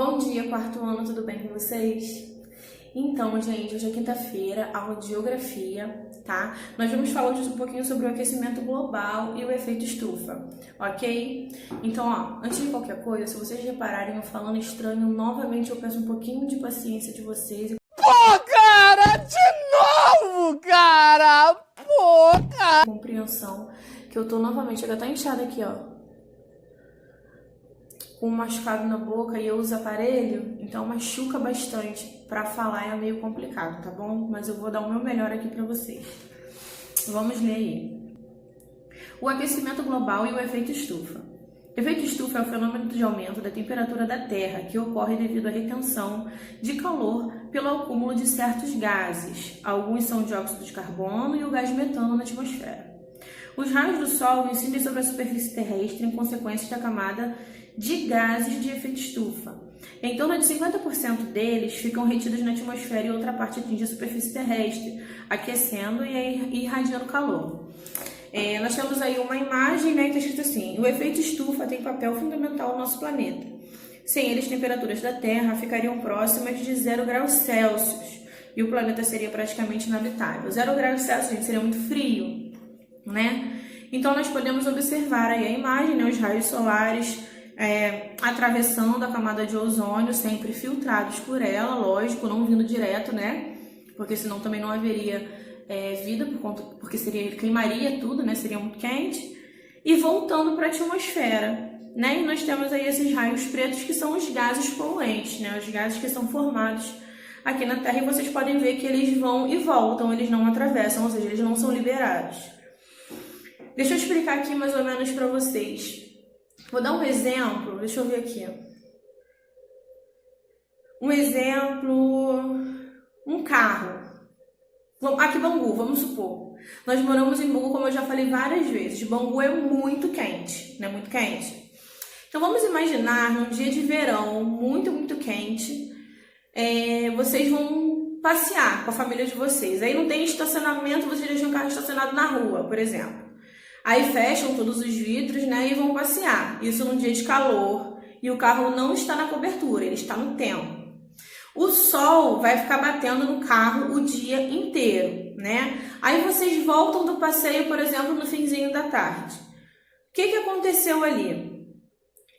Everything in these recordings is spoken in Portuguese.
Bom dia, quarto ano, tudo bem com vocês? Então, gente, hoje é quinta-feira, aula de geografia, tá? Nós vamos falar hoje um pouquinho sobre o aquecimento global e o efeito estufa, ok? Então, antes de qualquer coisa, se vocês repararem eu falando estranho, novamente eu peço um pouquinho de paciência de vocês. Pô, cara, de novo, cara! Pô, cara! Compreensão, que eu tô novamente, ela tá inchada aqui, com um machucado na boca e eu uso aparelho, então machuca bastante. Pra falar é meio complicado, tá bom? Mas eu vou dar o meu melhor aqui pra vocês. Vamos ler aí. O aquecimento global e o efeito estufa. O efeito estufa é o fenômeno de aumento da temperatura da Terra que ocorre devido à retenção de calor pelo acúmulo de certos gases. Alguns são o dióxido de carbono e o gás metano na atmosfera. Os raios do Sol incidem sobre a superfície terrestre em consequência da camada de gases de efeito estufa. Em torno de 50% deles ficam retidos na atmosfera e outra parte atinge a superfície terrestre, aquecendo e irradiando calor. Nós temos aí uma imagem, que está escrito assim: o efeito estufa tem papel fundamental no nosso planeta. Sem ele, as temperaturas da Terra ficariam próximas de 0 graus Celsius e o planeta seria praticamente inabitável. 0 graus Celsius, gente, seria muito frio, né? Então, nós podemos observar aí a imagem, os raios solares atravessando a camada de ozônio, sempre filtrados por ela, lógico, não vindo direto, né? Porque senão também não haveria vida, porque queimaria tudo, né? Seria muito quente. E voltando para a atmosfera, né? E nós temos aí esses raios pretos que são os gases poluentes, né? Os gases que são formados aqui na Terra, e vocês podem ver que eles vão e voltam, eles não atravessam, ou seja, eles não são liberados. Deixa eu explicar aqui mais ou menos para vocês. Vou dar um exemplo, deixa eu ver aqui. Um exemplo, um carro. Aqui, Bangu, vamos supor. Nós moramos em Bangu, como eu já falei várias vezes. Bangu é muito quente, né? Muito quente. Então, vamos imaginar num dia de verão muito, muito quente, vocês vão passear com a família de vocês. Aí não tem estacionamento, vocês deixam o carro estacionado na rua, por exemplo. Aí fecham todos os vidros, né, e vão passear. Isso num dia de calor e o carro não está na cobertura, ele está no tempo. O sol vai ficar batendo no carro o dia inteiro, né? Aí vocês voltam do passeio, por exemplo, no finzinho da tarde. O que aconteceu ali?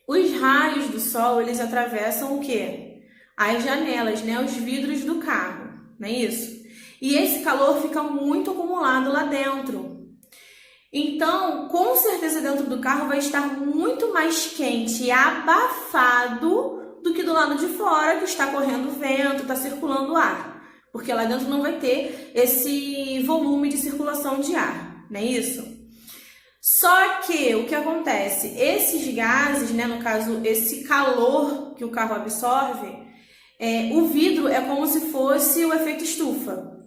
Os raios do sol, eles atravessam o quê? As janelas, né, os vidros do carro, não é isso? E esse calor fica muito acumulado lá dentro. Então, com certeza dentro do carro vai estar muito mais quente e abafado do que do lado de fora, que está correndo vento, está circulando ar. Porque lá dentro não vai ter esse volume de circulação de ar, não é isso? Só que o que acontece? Esses gases, né, no caso, esse calor que o carro absorve, o vidro é como se fosse o efeito estufa.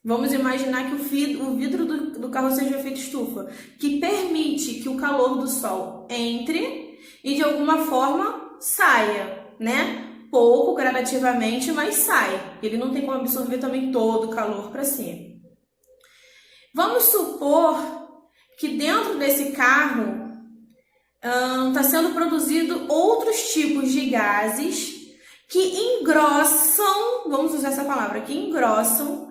Vamos imaginar que o vidro do carro seja o efeito estufa, que permite que o calor do sol entre e de alguma forma saia, né? Pouco, gradativamente, mas sai. Ele não tem como absorver também todo o calor para si. Vamos supor que dentro desse carro está sendo produzido outros tipos de gases que engrossam, vamos usar essa palavra, que engrossam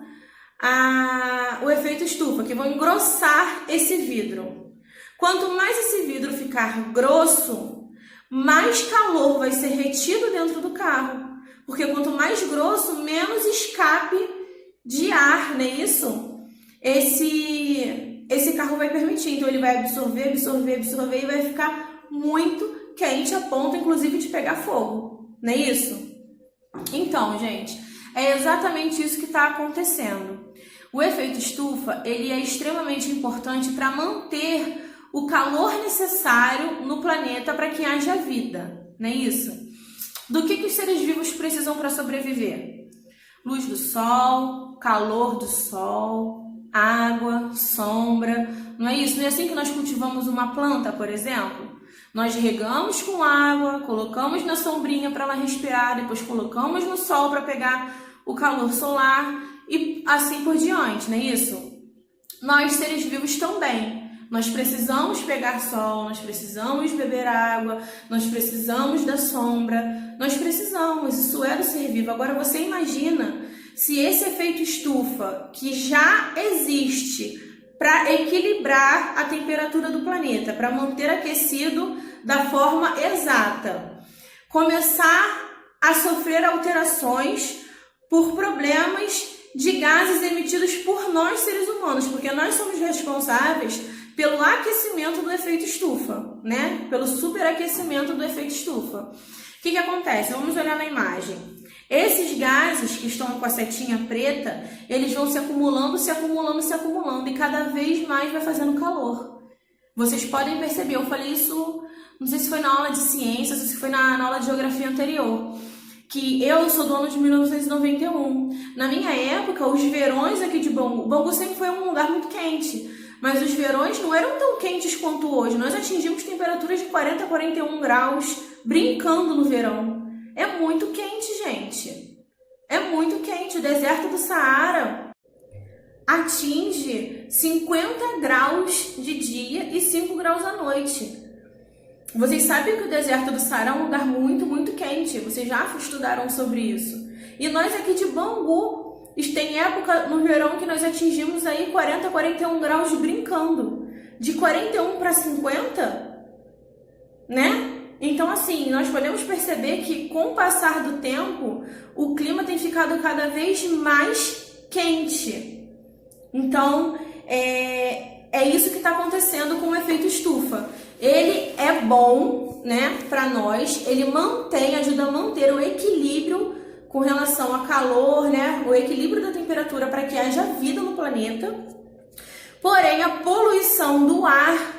o efeito estufa, que vão engrossar esse vidro. Quanto mais esse vidro ficar grosso, mais calor vai ser retido dentro do carro. Porque quanto mais grosso, menos escape de ar, não é isso? Esse carro vai permitir. Então ele vai absorver e vai ficar muito quente a ponto, inclusive, de pegar fogo, não é isso? Então, gente, é exatamente isso que está acontecendo. O efeito estufa, ele é extremamente importante para manter o calor necessário no planeta para que haja vida, não é isso? Do que os seres vivos precisam para sobreviver? Luz do sol, calor do sol, água, sombra, não é isso? Não é assim que nós cultivamos uma planta, por exemplo? Nós regamos com água, colocamos na sombrinha para ela respirar, depois colocamos no sol para pegar o calor solar e assim por diante, não é isso? Nós, seres vivos, também. Nós precisamos pegar sol, nós precisamos beber água, nós precisamos da sombra, Nós precisamos, isso é do ser vivo. Agora você imagina se esse efeito estufa, que já existe para equilibrar a temperatura do planeta, para manter aquecido da forma exata, começar a sofrer alterações por problemas de gases emitidos por nós seres humanos, porque nós somos responsáveis pelo aquecimento do efeito estufa, né? Pelo superaquecimento do efeito estufa. O que acontece? Vamos olhar na imagem. Esses gases que estão com a setinha preta, eles vão se acumulando, se acumulando, se acumulando, e cada vez mais vai fazendo calor. Vocês podem perceber, eu falei isso, não sei se foi na aula de ciências, ou se foi na aula de geografia anterior, que eu sou do ano de 1991. Na minha época, os verões aqui de Bangu, Bangu sempre foi um lugar muito quente, mas os verões não eram tão quentes quanto hoje. Nós atingimos temperaturas de 40 a 41 graus brincando no verão. É muito quente, gente. É muito quente. O deserto do Saara atinge 50 graus de dia e 5 graus à noite. Vocês sabem que o deserto do Saara é um lugar muito, muito quente. Vocês já estudaram sobre isso. E nós aqui de Bangu, tem época no verão que nós atingimos aí 40, 41 graus brincando. De 41 para 50, né? Então, assim, nós podemos perceber que com o passar do tempo, o clima tem ficado cada vez mais quente. Então, é isso que está acontecendo com o efeito estufa. Ele é bom, né, para nós, ele ajuda a manter o equilíbrio com relação a calor, né, o equilíbrio da temperatura para que haja vida no planeta. Porém, a poluição do ar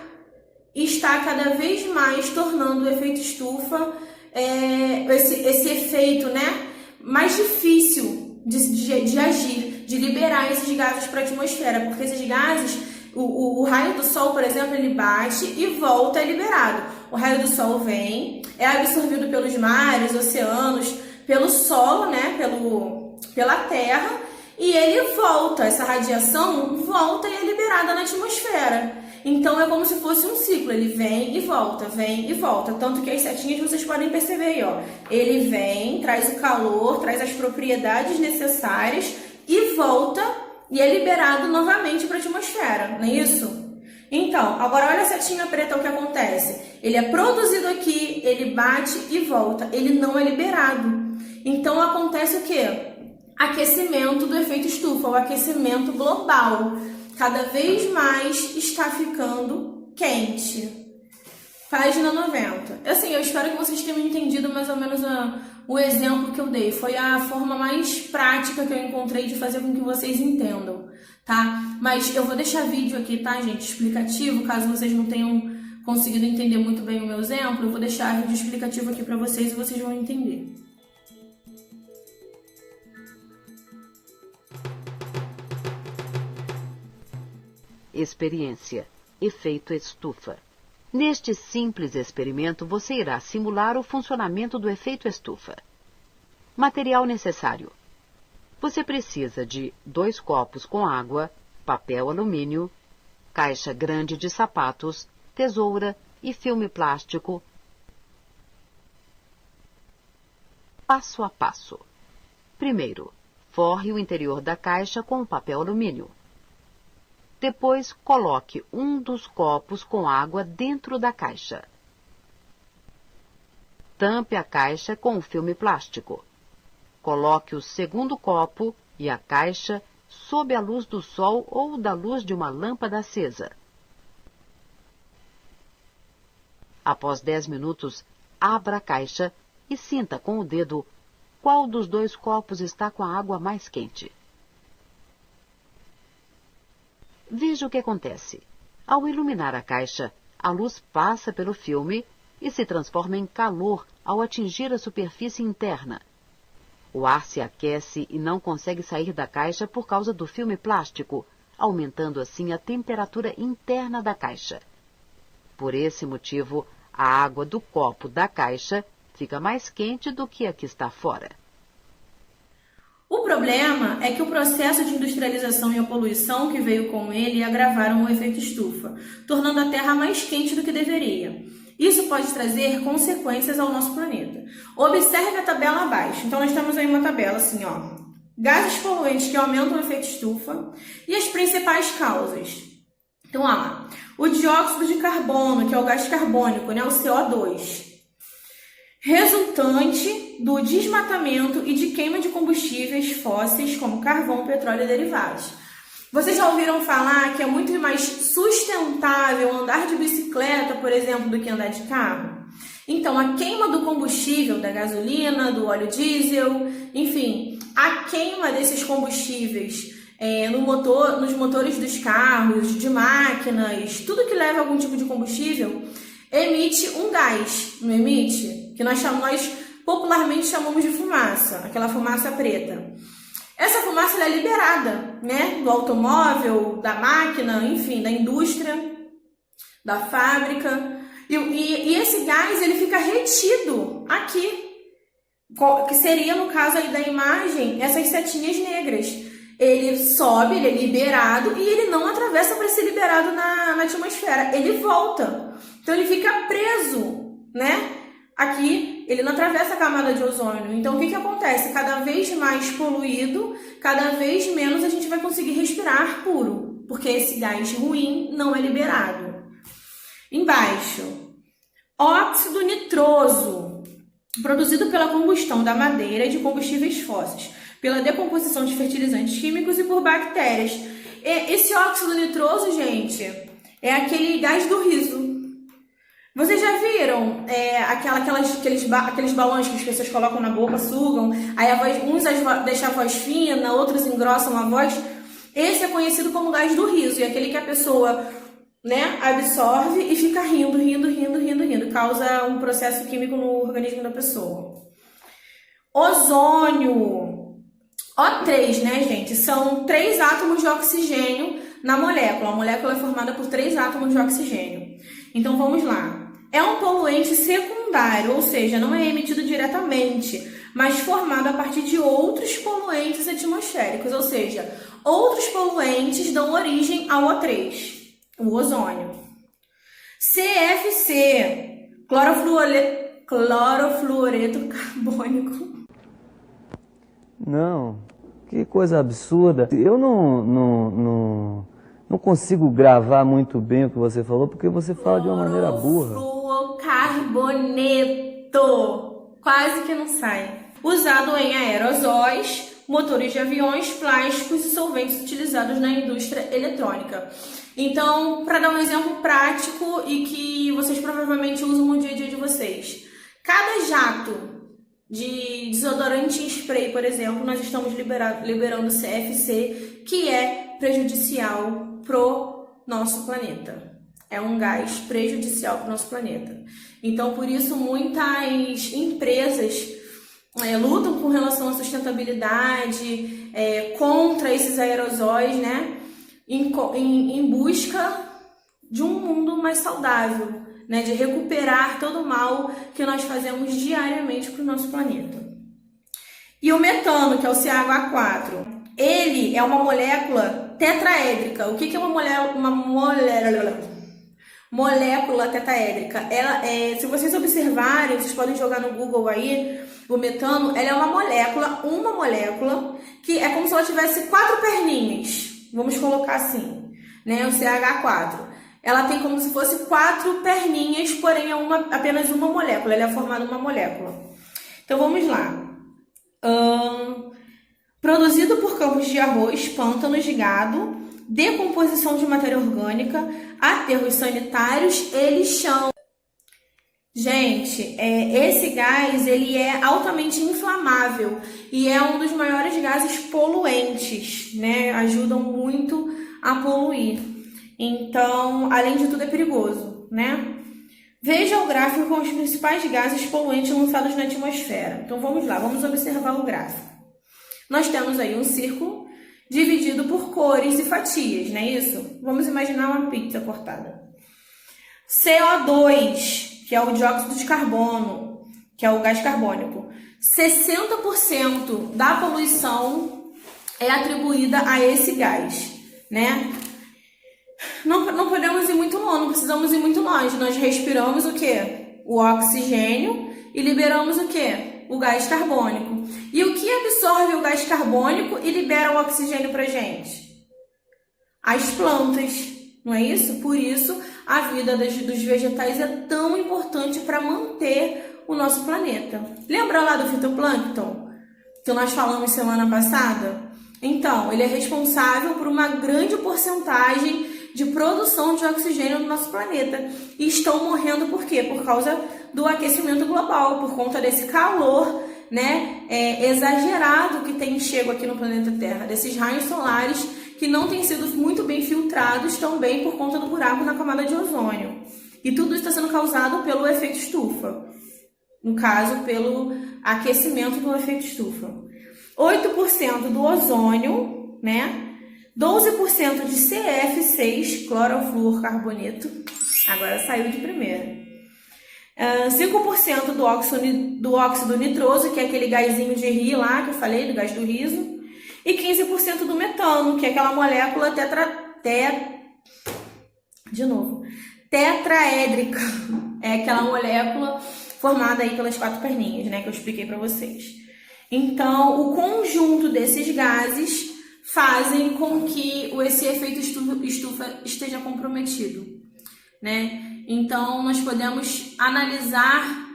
está cada vez mais tornando o efeito estufa, esse efeito, né, mais difícil de agir, de liberar esses gases para a atmosfera, porque esses gases, o raio do sol, por exemplo, ele bate e volta, é liberado. O raio do sol vem, é absorvido pelos mares, oceanos, pelo solo, né, pela terra, e ele volta, essa radiação volta e é liberada na atmosfera. Então, é como se fosse um ciclo, ele vem e volta, tanto que as setinhas vocês podem perceber aí, ó. Ele vem, traz o calor, traz as propriedades necessárias e volta e é liberado novamente para a atmosfera, não é isso? Então, agora olha a setinha preta, o que acontece. Ele é produzido aqui, ele bate e volta, ele não é liberado. Então, acontece o quê? Aquecimento do efeito estufa, o aquecimento global. Cada vez mais está ficando quente. Página 90. Assim, eu espero que vocês tenham entendido mais ou menos o exemplo que eu dei. Foi a forma mais prática que eu encontrei de fazer com que vocês entendam, tá? Mas eu vou deixar vídeo aqui, tá, gente? Explicativo, caso vocês não tenham conseguido entender muito bem o meu exemplo, eu vou deixar vídeo explicativo aqui para vocês e vocês vão entender. Experiência: efeito estufa. Neste simples experimento, você irá simular o funcionamento do efeito estufa. Material necessário: você precisa de 2 copos com água, papel alumínio, caixa grande de sapatos, tesoura e filme plástico. Passo a passo. Primeiro, forre o interior da caixa com o papel alumínio. Depois, coloque um dos copos com água dentro da caixa. Tampe a caixa com o filme plástico. Coloque o segundo copo e a caixa sob a luz do sol ou da luz de uma lâmpada acesa. Após 10 minutos, abra a caixa e sinta com o dedo qual dos 2 copos está com a água mais quente. Veja o que acontece. Ao iluminar a caixa, a luz passa pelo filme e se transforma em calor ao atingir a superfície interna. O ar se aquece e não consegue sair da caixa por causa do filme plástico, aumentando assim a temperatura interna da caixa. Por esse motivo, a água do copo da caixa fica mais quente do que a que está fora. O problema é que o processo de industrialização e a poluição que veio com ele agravaram o efeito estufa, tornando a Terra mais quente do que deveria. Isso pode trazer consequências ao nosso planeta. Observe a tabela abaixo. Então, nós temos aí uma tabela assim, ó. Gases poluentes que aumentam o efeito estufa e as principais causas. Então, olha lá. O dióxido de carbono, que é o gás carbônico, né? O CO2. Resultante do desmatamento e de queima de combustíveis fósseis, como carvão, petróleo e derivados. Vocês já ouviram falar que é muito mais sustentável andar de bicicleta, por exemplo, do que andar de carro? Então, a queima do combustível, da gasolina, do óleo diesel, enfim, a queima desses combustíveis nos motores dos carros, de máquinas, tudo que leva algum tipo de combustível, emite um gás, não emite? Que nós popularmente chamamos de fumaça, aquela fumaça preta. Essa fumaça ela é liberada, né, do automóvel, da máquina, enfim, da indústria, da fábrica. E esse gás ele fica retido aqui, que seria, no caso aí da imagem, essas setinhas negras. Ele sobe, ele é liberado e ele não atravessa para ser liberado na atmosfera, ele volta. Então ele fica preso, né? Aqui ele não atravessa a camada de ozônio. Então o que acontece? Cada vez mais poluído, cada vez menos a gente vai conseguir respirar puro, porque esse gás ruim não é liberado. Embaixo, óxido nitroso, produzido pela combustão da madeira e de combustíveis fósseis, pela decomposição de fertilizantes químicos e por bactérias. Esse óxido nitroso, gente, é aquele gás do riso. Vocês já viram aqueles balões que as pessoas colocam na boca, sugam, aí a voz, uns deixam a voz fina, outros engrossam a voz? Esse é conhecido como gás do riso, e é aquele que a pessoa, né, absorve e fica rindo, causa um processo químico no organismo da pessoa. Ozônio. O3, né, gente? São 3 átomos de oxigênio na molécula. A molécula é formada por 3 átomos de oxigênio. Então, vamos lá. É um poluente secundário, ou seja, não é emitido diretamente, mas formado a partir de outros poluentes atmosféricos, ou seja, outros poluentes dão origem ao O3, o ozônio. CFC, clorofluoreto carbônico. Não, que coisa absurda. Eu não consigo gravar muito bem o que você falou, porque você fala de uma maneira burra. Clorofluorocarboneto, quase que não sai. Usado em aerosóis, motores de aviões, plásticos e solventes utilizados na indústria eletrônica. Então, para dar um exemplo prático e que vocês provavelmente usam no dia a dia de vocês, cada jato de desodorante em spray, por exemplo, nós estamos liberando CFC, que é prejudicial pro nosso planeta. É um gás prejudicial pro nosso planeta. Então, por isso, muitas empresas lutam com relação à sustentabilidade, contra esses aerosóis, né? Em busca de um mundo mais saudável, né, de recuperar todo o mal que nós fazemos diariamente para o nosso planeta. E o metano, que é o CH4, ele é uma molécula tetraédrica. O que é uma molécula tetraédrica? Ela se vocês observarem, vocês podem jogar no Google aí, o metano, ela é uma molécula que é como se ela tivesse 4 perninhas, vamos colocar assim, né, o CH4. Ela tem como se fosse 4 perninhas, porém é apenas uma molécula. Ela é formada uma molécula. Então vamos lá. Produzido por campos de arroz, pântanos de gado, decomposição de matéria orgânica, aterros sanitários e lixão. Gente, esse gás ele é altamente inflamável e é um dos maiores gases poluentes, né? Ajudam muito a poluir. Então, além de tudo, é perigoso, né? Veja o gráfico com os principais gases poluentes lançados na atmosfera. Então, vamos lá, vamos observar o gráfico. Nós temos aí um círculo dividido por cores e fatias, não é isso? Vamos imaginar uma pizza cortada. CO2, que é o dióxido de carbono, que é o gás carbônico. 60% da poluição é atribuída a esse gás, né? Não podemos precisamos ir muito longe, não precisamos ir muito longe. Nós respiramos o quê? O oxigênio e liberamos o quê? O gás carbônico. E o que absorve o gás carbônico e libera o oxigênio pra gente? As plantas, não é isso? Por isso, a vida dos vegetais é tão importante para manter o nosso planeta. Lembra lá do fitoplâncton, que nós falamos semana passada? Então, ele é responsável por uma grande porcentagem de produção de oxigênio no nosso planeta. E estão morrendo por quê? Por causa do aquecimento global, por conta desse calor, né, exagerado que tem chego aqui no planeta Terra, desses raios solares que não têm sido muito bem filtrados também por conta do buraco na camada de ozônio. E tudo isso está sendo causado pelo efeito estufa. No caso, pelo aquecimento do efeito estufa. 8% do ozônio, né? 12% de CF6, clorofluorcarboneto, agora saiu de primeira. 5% do óxido nitroso, que é aquele gazinho de rio lá, que eu falei, do gás do riso. E 15% do metano, que é aquela molécula tetraédrica. É aquela molécula formada aí pelas 4 perninhas, né, que eu expliquei para vocês. Então, o conjunto desses gases fazem com que esse efeito estufa esteja comprometido, né? Então, nós podemos analisar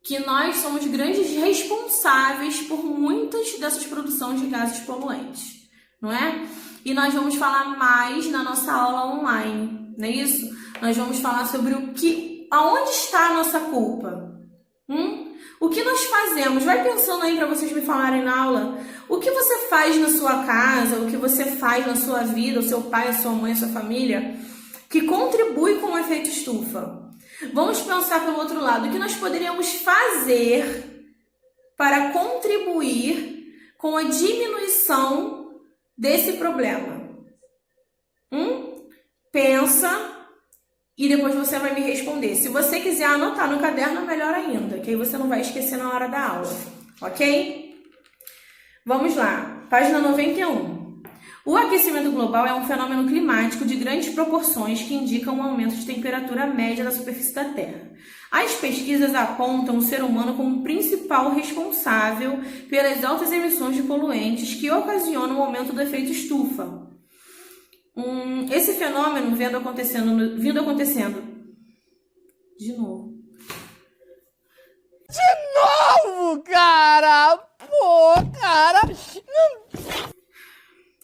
que nós somos grandes responsáveis por muitas dessas produções de gases poluentes, não é? E nós vamos falar mais na nossa aula online, não é isso? Nós vamos falar sobre aonde está a nossa culpa? O que nós fazemos? Vai pensando aí para vocês me falarem na aula. O que você faz na sua casa, o que você faz na sua vida, o seu pai, a sua mãe, a sua família, que contribui com o efeito estufa? Vamos pensar pelo outro lado. O que nós poderíamos fazer para contribuir com a diminuição desse problema? Pensa e depois você vai me responder. Se você quiser anotar no caderno, melhor ainda, que aí você não vai esquecer na hora da aula, ok? Vamos lá, página 91. O aquecimento global é um fenômeno climático de grandes proporções que indica um aumento de temperatura média da superfície da Terra. As pesquisas apontam o ser humano como principal responsável pelas altas emissões de poluentes que ocasionam o aumento do efeito estufa. Esse fenômeno vindo acontecendo de novo. De novo, cara! Pô, cara!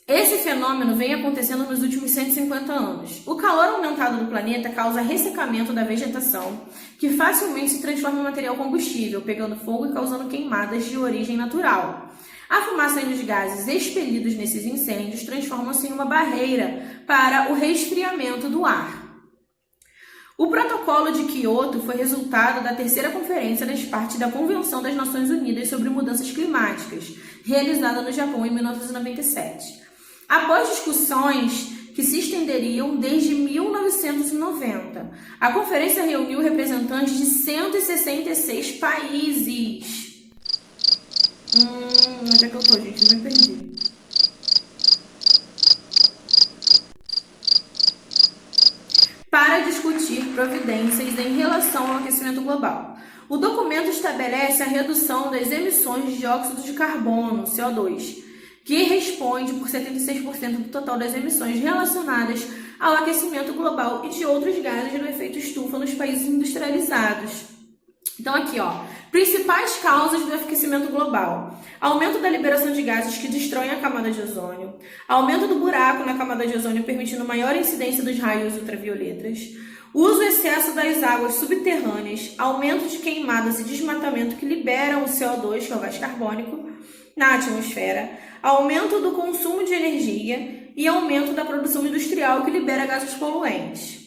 Esse fenômeno vem acontecendo nos últimos 150 anos. O calor aumentado do planeta causa ressecamento da vegetação, que facilmente se transforma em material combustível, pegando fogo e causando queimadas de origem natural. A fumaça e os gases expelidos nesses incêndios transformam-se em uma barreira para o resfriamento do ar. O Protocolo de Kyoto foi resultado da terceira conferência das partes da Convenção das Nações Unidas sobre Mudanças Climáticas, realizada no Japão em 1997. Após discussões que se estenderiam desde 1990, a conferência reuniu representantes de 166 países. Onde é que eu tô, gente? Eu me perdi. Para discutir providências em relação ao aquecimento global. O documento estabelece a redução das emissões de dióxido de carbono, CO2, que responde por 76% do total das emissões relacionadas ao aquecimento global e de outros gases do efeito estufa nos países industrializados. Então aqui, principais causas do aquecimento global: aumento da liberação de gases que destroem a camada de ozônio, aumento do buraco na camada de ozônio permitindo maior incidência dos raios ultravioletas, uso excesso das águas subterrâneas, aumento de queimadas e desmatamento que liberam o CO2, que é o gás carbônico, na atmosfera, aumento do consumo de energia e aumento da produção industrial que libera gases poluentes.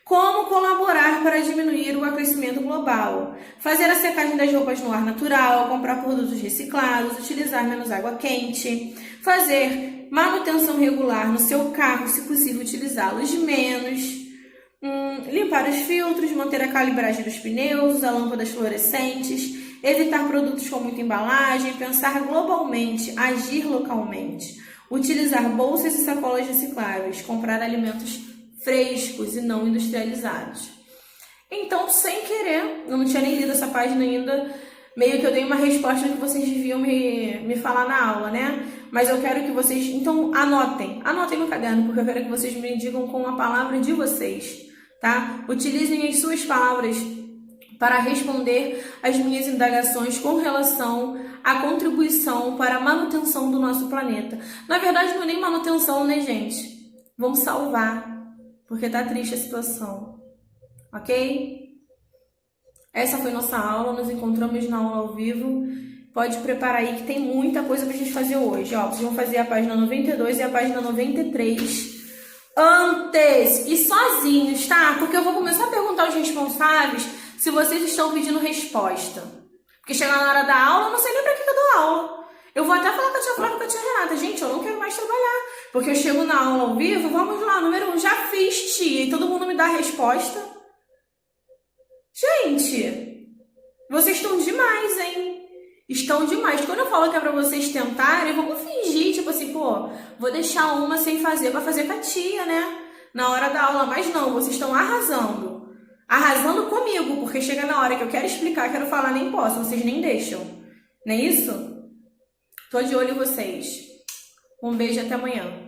Como colaborar para diminuir o aquecimento global? Fazer a secagem das roupas no ar natural, comprar produtos reciclados, utilizar menos água quente, fazer manutenção regular no seu carro, se possível utilizá-los menos, limpar os filtros, manter a calibragem dos pneus, usar lâmpadas fluorescentes, evitar produtos com muita embalagem, pensar globalmente, agir localmente, utilizar bolsas e sacolas recicláveis, comprar alimentos frescos e não industrializados. Então, sem querer, eu não tinha nem lido essa página ainda, meio que eu dei uma resposta que vocês deviam me falar na aula, né? Mas eu quero que vocês, então, anotem no caderno, porque eu quero que vocês me digam com a palavra de vocês, tá? Utilizem as suas palavras para responder as minhas indagações com relação à contribuição para a manutenção do nosso planeta. Na verdade, não é nem manutenção, né, gente? Vamos salvar, porque tá triste a situação, ok? Essa foi nossa aula, nos encontramos na aula ao vivo. Pode preparar aí que tem muita coisa pra gente fazer hoje. Ó, vocês vão fazer a página 92 e a página 93 antes e sozinhos, tá? Porque eu vou começar a perguntar aos responsáveis se vocês estão pedindo resposta. Porque chegar na hora da aula, eu não sei nem pra que eu dou aula. Eu vou até falar com a tia Flávia e com a tia Renata. Gente, eu não quero mais trabalhar. Porque eu chego na aula ao vivo, vamos lá, número 1, já fiz, tia. E todo mundo me dá a resposta. Gente, vocês estão demais, hein? Estão demais. Quando eu falo que é pra vocês tentarem, vamos fingir, tipo assim, pô, vou deixar uma sem fazer pra fazer com a tia, né? Na hora da aula. Mas não, vocês estão arrasando. Arrasando comigo, porque chega na hora que eu quero explicar, quero falar, nem posso, vocês nem deixam. Não é isso? Tô de olho em vocês. Um beijo e até amanhã.